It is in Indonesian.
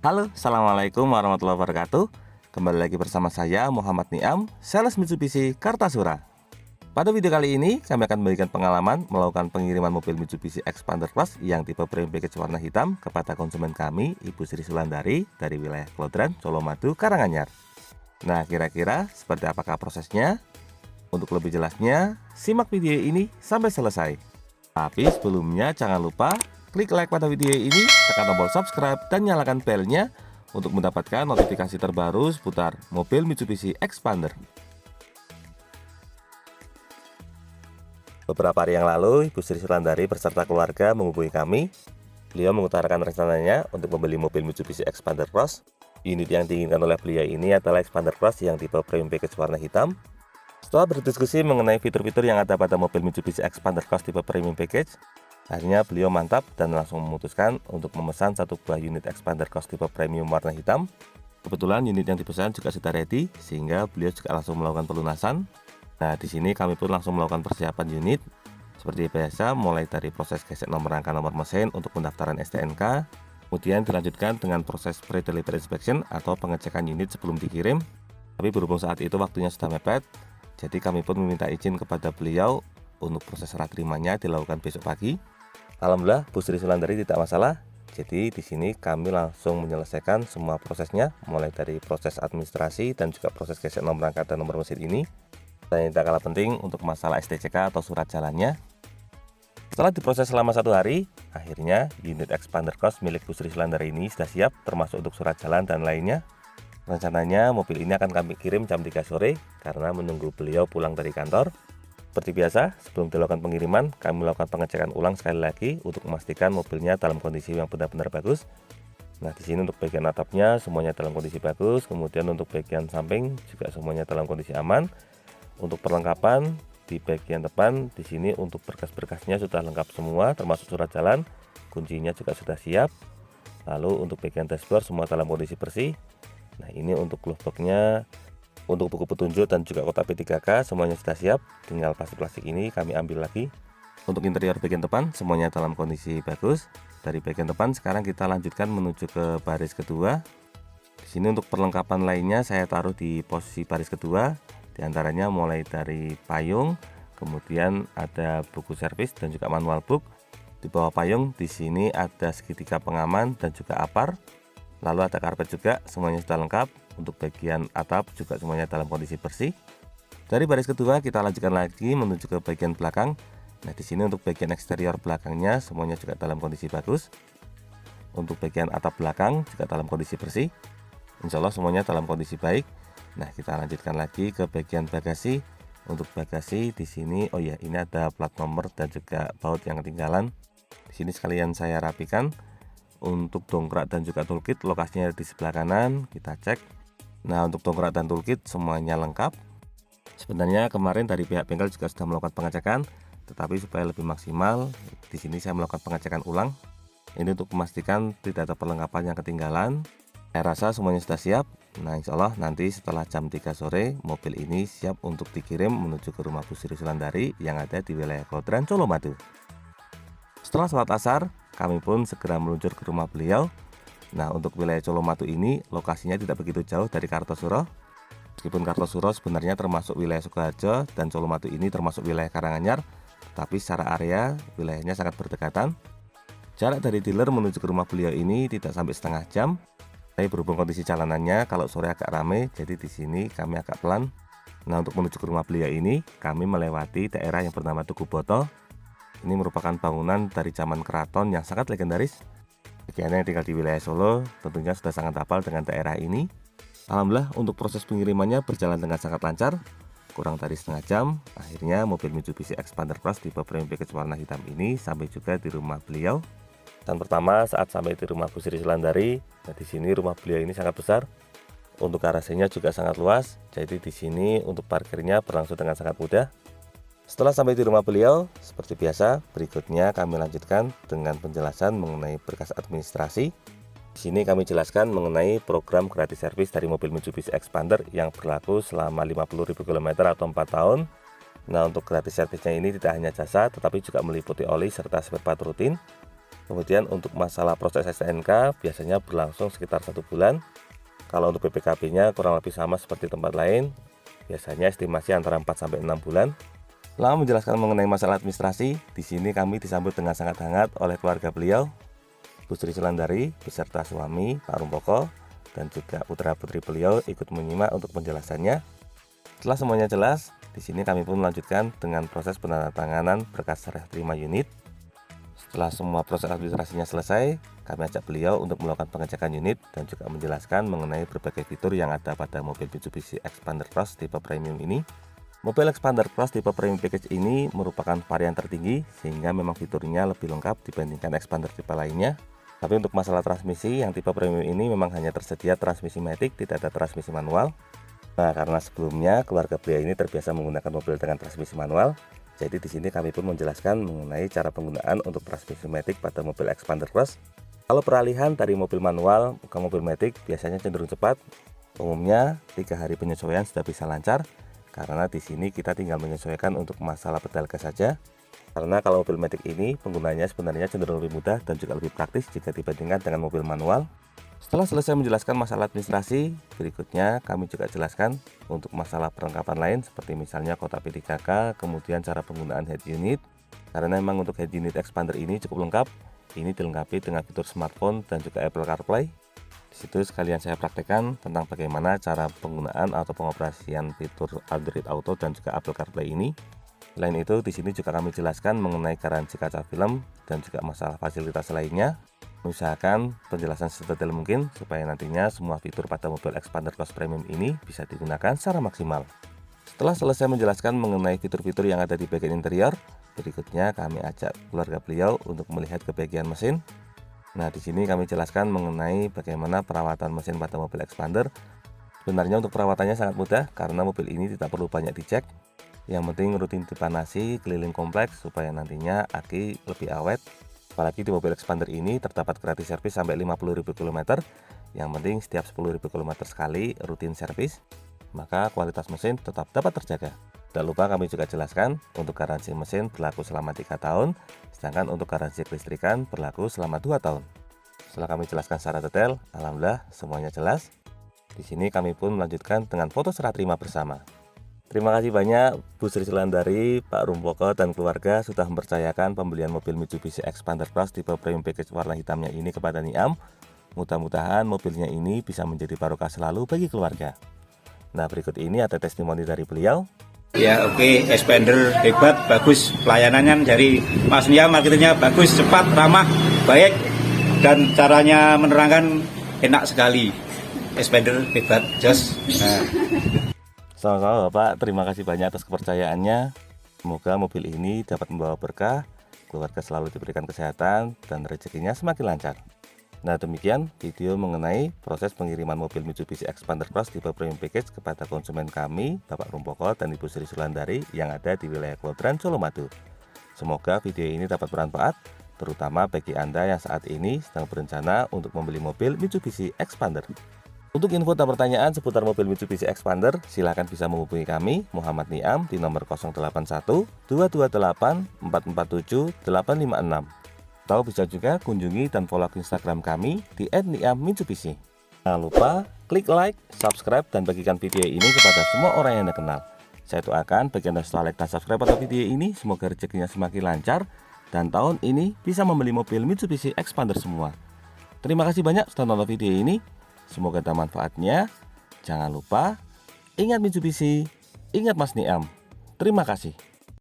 Halo, Assalamualaikum warahmatullahi wabarakatuh. Kembali lagi bersama saya Muhammad Niam, sales Mitsubishi Kartasura. Pada video kali ini, kami akan memberikan pengalaman melakukan pengiriman mobil Mitsubishi Expander Plus yang tipe premium package warna hitam kepada konsumen kami, Ibu Sri Sulandari dari wilayah Klodran, Colomadu, Karanganyar. Nah, kira-kira seperti apakah prosesnya? Untuk lebih jelasnya, simak video ini sampai selesai. Tapi sebelumnya jangan lupa klik like pada video ini, tekan tombol subscribe dan nyalakan belnya untuk mendapatkan notifikasi terbaru seputar mobil Mitsubishi Expander. Beberapa hari yang lalu, Ibu Sri Sulandari beserta keluarga menghubungi kami. Beliau mengutarakan rencananya untuk membeli mobil Mitsubishi Expander Cross. Unit yang diinginkan oleh beliau ini adalah Expander Cross yang tipe premium package warna hitam. Setelah berdiskusi mengenai fitur-fitur yang ada pada mobil Mitsubishi Expander Cross tipe premium package, akhirnya beliau mantap dan langsung memutuskan untuk memesan satu buah unit Expander Cross tipe premium warna hitam. Kebetulan unit yang dipesan juga sudah ready, sehingga beliau juga langsung melakukan pelunasan. Nah, di sini kami pun langsung melakukan persiapan unit. Seperti biasa, mulai dari proses gesek nomor rangka nomor mesin untuk pendaftaran STNK, kemudian dilanjutkan dengan proses pre-delivery inspection atau pengecekan unit sebelum dikirim. Tapi berhubung saat itu waktunya sudah mepet, jadi kami pun meminta izin kepada beliau untuk proses serah terimanya dilakukan besok pagi. Alhamdulillah, Bu Sri Sulandari tidak masalah. Jadi di sini kami langsung menyelesaikan semua prosesnya, mulai dari proses administrasi dan juga proses gesek nomor rangka dan nomor mesin ini. Dan yang tidak kalah penting untuk masalah STCK atau surat jalannya. Setelah diproses selama 1 hari, akhirnya unit Expander Cross milik Bu Sri Sulandari ini sudah siap, termasuk untuk surat jalan dan lainnya. Rencananya mobil ini akan kami kirim jam 3 sore karena menunggu beliau pulang dari kantor. Seperti biasa, sebelum dilakukan pengiriman, kami melakukan pengecekan ulang sekali lagi untuk memastikan mobilnya dalam kondisi yang benar-benar bagus. Nah, di sini untuk bagian atapnya semuanya dalam kondisi bagus, kemudian untuk bagian samping juga semuanya dalam kondisi aman. Untuk perlengkapan di bagian depan, di sini untuk berkas-berkasnya sudah lengkap semua, termasuk surat jalan, kuncinya juga sudah siap. Lalu untuk bagian dashboard semua dalam kondisi bersih. Nah, ini untuk glove boxnya, untuk buku petunjuk dan juga kotak P3K semuanya sudah siap. Tinggal plastik-plastik ini kami ambil lagi. Untuk interior bagian depan semuanya dalam kondisi bagus. Dari bagian depan sekarang kita lanjutkan menuju ke baris kedua. Di sini untuk perlengkapan lainnya saya taruh di posisi baris kedua. Di antaranya mulai dari payung, kemudian ada buku servis dan juga manual book. Di bawah payung di sini ada segitiga pengaman dan juga apar. Lalu ada karpet juga, semuanya sudah lengkap. Untuk bagian atap juga semuanya dalam kondisi bersih. Dari baris kedua kita lanjutkan lagi menuju ke bagian belakang. Nah, di sini untuk bagian eksterior belakangnya semuanya juga dalam kondisi bagus. Untuk bagian atap belakang juga dalam kondisi bersih. Insya Allah semuanya dalam kondisi baik. Nah, kita lanjutkan lagi ke bagian bagasi. Untuk bagasi di sini, oh ya, ini ada plat nomor dan juga baut yang ketinggalan. Di sini sekalian saya rapikan. Untuk dongkrak dan juga toolkit lokasinya di sebelah kanan, kita cek. Nah, untuk dongkrak dan toolkit semuanya lengkap. Sebenarnya kemarin dari pihak bengkel juga sudah melakukan pengecekan, tetapi supaya lebih maksimal, di sini saya melakukan pengecekan ulang. Ini untuk memastikan tidak ada perlengkapan yang ketinggalan. Saya rasa semuanya sudah siap. Nah, insya Allah nanti setelah jam 3 sore mobil ini siap untuk dikirim menuju ke rumah Bu Sri Sulandari yang ada di wilayah Klodran, Colomadu. Setelah sholat asar, kami pun segera meluncur ke rumah beliau. Nah, untuk wilayah Colomadu ini lokasinya tidak begitu jauh dari Kartosuro. Meskipun Kartosuro sebenarnya termasuk wilayah Sukoharjo dan Colomadu ini termasuk wilayah Karanganyar, tapi secara area wilayahnya sangat berdekatan. Jarak dari dealer menuju ke rumah beliau ini tidak sampai setengah jam. Tapi berhubung kondisi jalanannya kalau sore agak ramai, jadi di sini kami agak pelan. Nah, untuk menuju ke rumah beliau ini, kami melewati daerah yang bernama Tugu Boto. Ini merupakan bangunan dari zaman keraton yang sangat legendaris. Bagi Anda yang tinggal di wilayah Solo, tentunya sudah sangat hafal dengan daerah ini. Alhamdulillah, untuk proses pengirimannya berjalan dengan sangat lancar. Kurang dari setengah jam, akhirnya mobil Mitsubishi Expander Cross tipe premium package warna hitam ini sampai juga di rumah beliau. Dan pertama saat sampai di rumah Bu Sri Sulandari, nah di sini rumah beliau ini sangat besar. Untuk garasinya juga sangat luas, jadi di sini untuk parkirnya berlangsung dengan sangat mudah. Setelah sampai di rumah beliau, seperti biasa, berikutnya kami lanjutkan dengan penjelasan mengenai berkas administrasi. Di sini kami jelaskan mengenai program gratis servis dari mobil Mitsubishi Expander yang berlaku selama 50.000 km atau 4 tahun. Nah, untuk gratis servisnya ini tidak hanya jasa, tetapi juga meliputi oli serta spare part rutin. Kemudian untuk masalah proses STNK biasanya berlangsung sekitar 1 bulan. Kalau untuk BPKB-nya kurang lebih sama seperti tempat lain, biasanya estimasi antara 4 sampai 6 bulan. Lalu menjelaskan mengenai masalah administrasi, di sini kami disambut dengan sangat hangat oleh keluarga beliau, Bu Sri Sulandari beserta suami Pak Rumpoko dan juga putra-putri beliau ikut menyimak untuk penjelasannya. Setelah semuanya jelas, di sini kami pun melanjutkan dengan proses penandatanganan berkas serah terima unit. Setelah semua proses administrasinya selesai, kami ajak beliau untuk melakukan pengecekan unit dan juga menjelaskan mengenai berbagai fitur yang ada pada mobil Mitsubishi Xpander Cross tipe premium ini. Mobil Xpander Cross tipe premium package ini merupakan varian tertinggi sehingga memang fiturnya lebih lengkap dibandingkan Xpander tipe lainnya. Tapi untuk masalah transmisi, yang tipe premium ini memang hanya tersedia transmisi matic, tidak ada transmisi manual. Nah, karena sebelumnya keluarga beliau ini terbiasa menggunakan mobil dengan transmisi manual, jadi di sini kami pun menjelaskan mengenai cara penggunaan untuk transmisi matic pada mobil Xpander Cross. Kalau peralihan dari mobil manual ke mobil matic biasanya cenderung cepat. Umumnya 3 hari penyesuaian sudah bisa lancar, karena di sini kita tinggal menyesuaikan untuk masalah pedal gas saja. Karena kalau mobil matic ini penggunanya sebenarnya cenderung lebih mudah dan juga lebih praktis jika dibandingkan dengan mobil manual. Setelah selesai menjelaskan masalah administrasi, berikutnya kami juga jelaskan untuk masalah perlengkapan lain seperti misalnya kotak P3K, kemudian cara penggunaan head unit. Karena memang untuk head unit Xpander ini cukup lengkap, ini dilengkapi dengan fitur smartphone dan juga Apple CarPlay. Di situ sekalian saya praktekkan tentang bagaimana cara penggunaan atau pengoperasian fitur Android Auto dan juga Apple CarPlay ini. Selain itu, di sini juga kami jelaskan mengenai garansi kaca film dan juga masalah fasilitas lainnya. Mengusahakan penjelasan sedetail mungkin supaya nantinya semua fitur pada mobil Xpander Cross Premium ini bisa digunakan secara maksimal. Setelah selesai menjelaskan mengenai fitur-fitur yang ada di bagian interior, berikutnya kami ajak keluarga beliau untuk melihat ke bagian mesin. Nah, di sini kami jelaskan mengenai bagaimana perawatan mesin pada mobil Xpander. Sebenarnya untuk perawatannya sangat mudah karena mobil ini tidak perlu banyak dicek. Yang penting rutin dipanasi keliling kompleks supaya nantinya aki lebih awet. Apalagi di mobil Xpander ini terdapat gratis servis sampai 50.000 km. Yang penting setiap 10.000 km sekali rutin servis, maka kualitas mesin tetap dapat terjaga. Tidak lupa kami juga jelaskan untuk garansi mesin berlaku selama 3 tahun, sedangkan untuk garansi kelistrikan berlaku selama 2 tahun. Setelah kami jelaskan secara detail, alhamdulillah semuanya jelas. Di sini kami pun melanjutkan dengan foto serah terima bersama. Terima kasih banyak Bu Sri Sulandari, Pak Rumpoko dan keluarga sudah mempercayakan pembelian mobil Mitsubishi Xpander Cross tipe premium package warna hitamnya ini kepada Niam. Mudah-mudahan mobilnya ini bisa menjadi barokah selalu bagi keluarga. Nah, berikut ini ada testimoni dari beliau. Ya oke, Xpander hebat, bagus pelayanannya dari Mas Niam, marketingnya bagus, cepat, ramah, baik, dan caranya menerangkan enak sekali. Xpander hebat, jos. Nah. Sama-sama Bapak, terima kasih banyak atas kepercayaannya. Semoga mobil ini dapat membawa berkah, keluarga selalu diberikan kesehatan, dan rezekinya semakin lancar. Nah, demikian video mengenai proses pengiriman mobil Mitsubishi Xpander Cross tipe premium package kepada konsumen kami, Bapak Rumpoko dan Ibu Sri Sulandari yang ada di wilayah Kuadran, Solomadu. Semoga video ini dapat bermanfaat, terutama bagi Anda yang saat ini sedang berencana untuk membeli mobil Mitsubishi Xpander. Untuk info dan pertanyaan seputar mobil Mitsubishi Xpander, silahkan bisa menghubungi kami, Muhammad Niam, di nomor 081 228 447 856. Atau bisa juga kunjungi dan follow Instagram kami di @niammitsubishi. Jangan lupa klik like, subscribe, dan bagikan video ini kepada semua orang yang Anda kenal. Saya doakan bagi Anda setelah like dan subscribe pada video ini, semoga rezekinya semakin lancar dan tahun ini bisa membeli mobil Mitsubishi Xpander semua. Terima kasih banyak sudah nonton video ini. Semoga ada manfaatnya. Jangan lupa ingat Mitsubishi, ingat Mas Niam. Terima kasih.